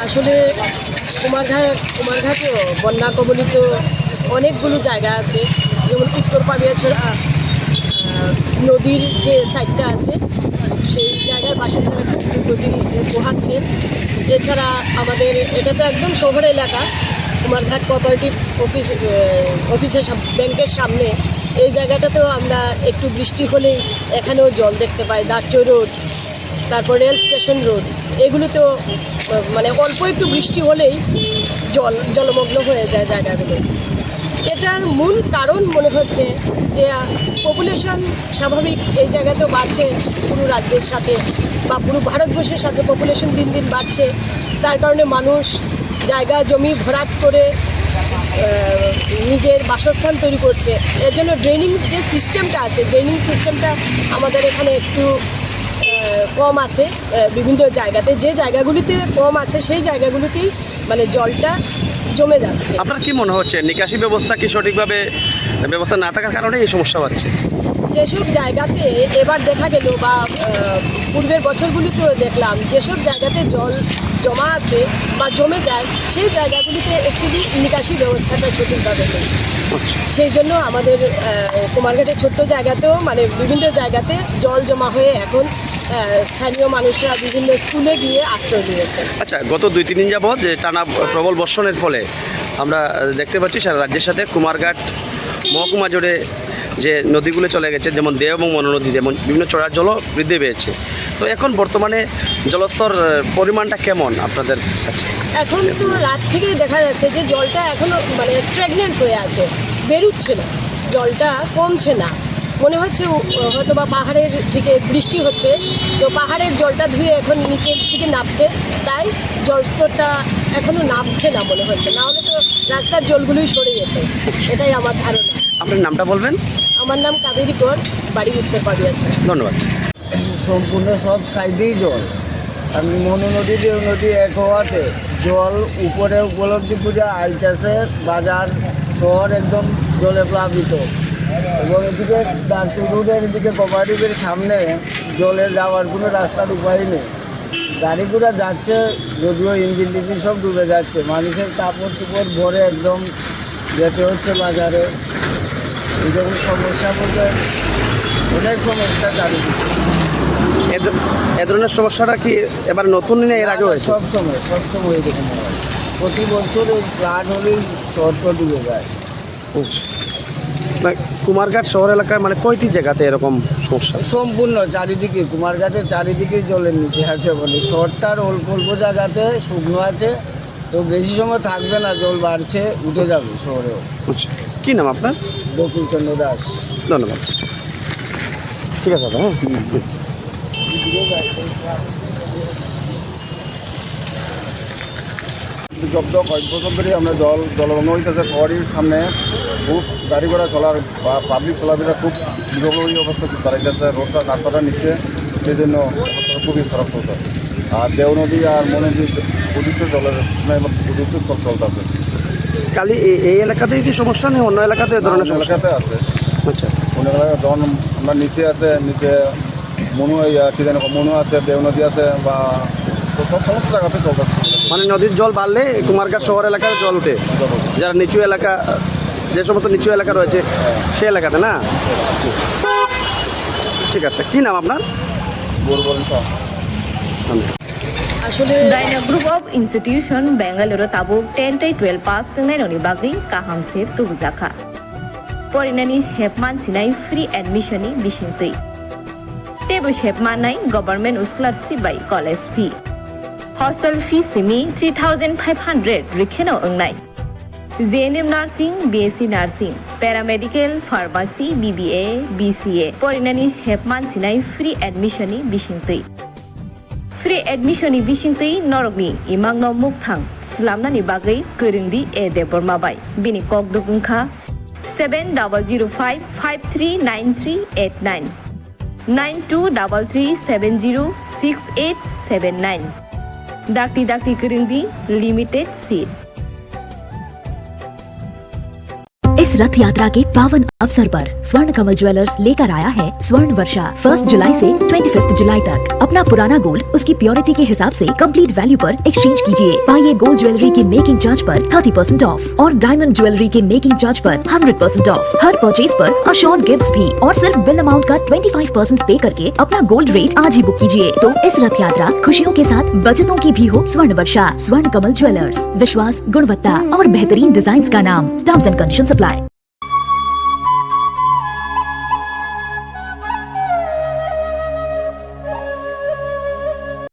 আসলে কুমারঘাটে বন্যা কবলিত অনেকগুলো জায়গা আছে, যেমন উত্তর পাবিয়াছড়া নদীর যে সাইডটা আছে সেই জায়গার বাসিন্দারা খুব নদী পোহাচ্ছেন। এছাড়া আমাদের এটা তো একদম শহর এলাকা, কুমারঘাট কোঅপারেটিভ অফিসের ব্যাংকের সামনে এই জায়গাটাতেও আমরা একটু বৃষ্টি হলেই এখানেও জল দেখতে পাই। দাঁড়চৈ রোড, তারপর রেল স্টেশন রোড, এগুলোতেও মানে অল্প একটু বৃষ্টি হলেই জলমগ্ন হয়ে যায় জায়গাগুলো। এটার মূল কারণ মনে হচ্ছে যে পপুলেশন স্বাভাবিক এই জায়গাতেও বাড়ছে, পুরো রাজ্যের সাথে বা পুরো ভারতবর্ষের সাথে পপুলেশন দিন দিন বাড়ছে। তার কারণে মানুষ জায়গা জমি ভরাট করে নিজের বাসস্থান তৈরি করছে। এর জন্য ড্রেনিং যে সিস্টেমটা আছে, ড্রেনিং সিস্টেমটা আমাদের এখানে একটু কম আছে। বিভিন্ন জায়গাতে যে জায়গাগুলিতে কম আছে সেই জায়গাগুলিতেই মানে জলটা জমে যাচ্ছে। আপনার কি মনে হচ্ছে নিকাশি ব্যবস্থা কি সঠিকভাবে ব্যবস্থা না থাকার কারণে এই সমস্যা হচ্ছে? যেসব জায়গাতে এবার দেখা গেল বা পূর্বের বছরগুলিতেও দেখলাম, যেসব জায়গাতে জল জমা আছে বা জমে যায় সেই জায়গাগুলিতে অ্যাকচুয়ালি নিকাশি ব্যবস্থাটা সঠিকভাবে নেই। সেই জন্য আমাদের কুমারঘাটের ছোট্ট জায়গাতেও মানে বিভিন্ন জায়গাতে জল জমা হয়ে এখন স্থানীয় মানুষরা বিভিন্ন স্কুলে গিয়ে আশ্রয় নিয়েছে। আচ্ছা, গত 2-3 দিন যাবৎ যে টানা প্রবল বর্ষণের ফলে আমরা দেখতে পাচ্ছি সারা রাজ্যের সাথে কুমারঘাট মহকুমা জুড়ে যে নদীগুলো চলে গেছে, যেমন দেও এবং মনোনদী, যেমন বিভিন্ন চড়ার জলও বৃদ্ধি পেয়েছে। তো এখন বর্তমানে জলস্তর পরিমাণটা কেমন আপনাদের কাছে? এখন তো রাত থেকেই দেখা যাচ্ছে যে জলটা এখনও মানে স্ট্যাগনেন্ট হয়ে আছে, বেরুচ্ছে না, জলটা কমছে না। মনে হচ্ছে হয়তো বা পাহাড়ের দিকে বৃষ্টি হচ্ছে, তো পাহাড়ের জলটা ধুয়ে এখন নিচের দিকে নামছে, তাই জলস্তরটা এখনও নামছে না মনে হচ্ছে। না হলে তো রাস্তার জলগুলোই সরে যেত, এটাই আমার ধারণা। আপনার নামটা বলবেন? আমার নাম কাবেরী কর, বাড়ি উত্তর পাবিয়াছড়া। ধন্যবাদ। সম্পূর্ণ সব সাইডেই জল, আর মনু নদী দেও নদী এক হওয়াতে জল উপরে উপলব্ধি পূজা আইতাছে, বাজার শহর একদম জলে প্লাবিত। এবং এদিকে দাঁড়চৈ রোডের এদিকে কোঅপারেটিভের সামনে জলে যাওয়ার কোনো রাস্তার উপায় নেই। গাড়ি ঘোড়া যাচ্ছে, যদিও ইঞ্জিন টিঞ্জিন সব ডুবে যাচ্ছে। মানুষের কাপড় চোপড় ভরে একদম যেতে হচ্ছে বাজারে। এই যখন সমস্যা বলতে অনেক সমস্যা চারিদিকে। এ ধরনের সমস্যাটা কি এবার নতুন না এর আগে হয়েছে? সবসময় এরকম হয়। প্রতি বছর এই ফ্লাড হলেই শহরটা ডুবে যায়। কুমারঘাট শহর এলাকায় মানে কয়টি জায়গাতে এরকম সমস্যা? সম্পূর্ণ চারিদিকে কুমারঘাটের চারিদিকে জলের নিচে আছে বলে। শহরটার অল্প অল্প জায়গাতে শুকনো আছে, তো বেশি সময় থাকবে না, জল বাড়ছে, উঠে যাবে শহরেও। আচ্ছা, কী নাম আপনার? বকুলচন্দ্র দাস। ধন্যবাদ। ঠিক আছে দাদা, হ্যাঁ। জব্দ কয়েক বছর ধরে আমরা জলমগ্ন হইতেছে। শহরের সামনে খুব গাড়ি ঘোড়া চলার বা পাবলিক চলাফেরা খুব বিরোধী অবস্থা দাঁড়াইতেছে। রোডটা রাস্তাটা নিচ্ছে, সেই জন্য অবস্থা খুবই খারাপ চলছে। আর দেও নদী আর মনোনদী প্রদূষিত জলের প্রদূষিত চলতেছে। খালি এই এলাকাতেই কি সমস্যা নেই, অন্য এলাকাতে ধরনের এলাকাতে আছে? আচ্ছা, অন্য এলাকায় যখন আমরা নিচে আছে, নিচে কি জানি মনু আছে, দেও নদী আছে, বা সব সমস্ত জায়গাতে চলতেছে। মানে নদীর জল বাড়লে কুমারঘাট শহর এলাকায় জল উঠে, যারা নিচু এলাকা, যে সমস্ত নিচু এলাকা রয়েছে সেই এলাকাতে না? ঠিক আছে, কি নাম আপনার? Daina Group of Institution Bangalore tabuk 10-12 pass tengnai bagi kaham ser tubujaka. Porinani shepman sinai free admission ni bisintui. Tebu shepman nai government scholarship by college fee. Hostel fee simi 3,500 rikheno ongnai. JNM Nursing, BSc Nursing, Paramedical, Pharmacy, BBA, BCA. Porinani shepman sinai free admission ni bisintui. Free admission ni bisingtui norokni imangno mukthang slamnani bagai koringdi e debormabai bini kokdukungkha 7005539389 9233706879 dakti koringdi limited seat। इस रथ यात्रा के पावन अवसर पर स्वर्ण कमल jewellers लेकर आया है स्वर्ण वर्षा 1 जुलाई से 25 जुलाई तक। अपना पुराना गोल्ड उसकी प्योरिटी के हिसाब से कंप्लीट वैल्यू पर एक्सचेंज कीजिए। पाइए गोल्ड ज्वेलरी की मेकिंग चार्ज पर 30% ऑफ और डायमंड ज्वेलरी के मेकिंग चार्ज पर 100% ऑफ। हर परचेज पर अशोर्ड गिफ्ट्स भी और सिर्फ बिल अमाउंट का 25% पे करके अपना गोल्ड रेट आज ही बुक कीजिए। तो इस रथ यात्रा खुशियों के साथ बचतों की भी हो। स्वर्ण वर्षा स्वर्ण कमल ज्वेलर्स, विश्वास, गुणवत्ता और बेहतरीन डिजाइन का नाम। Terms and conditions apply.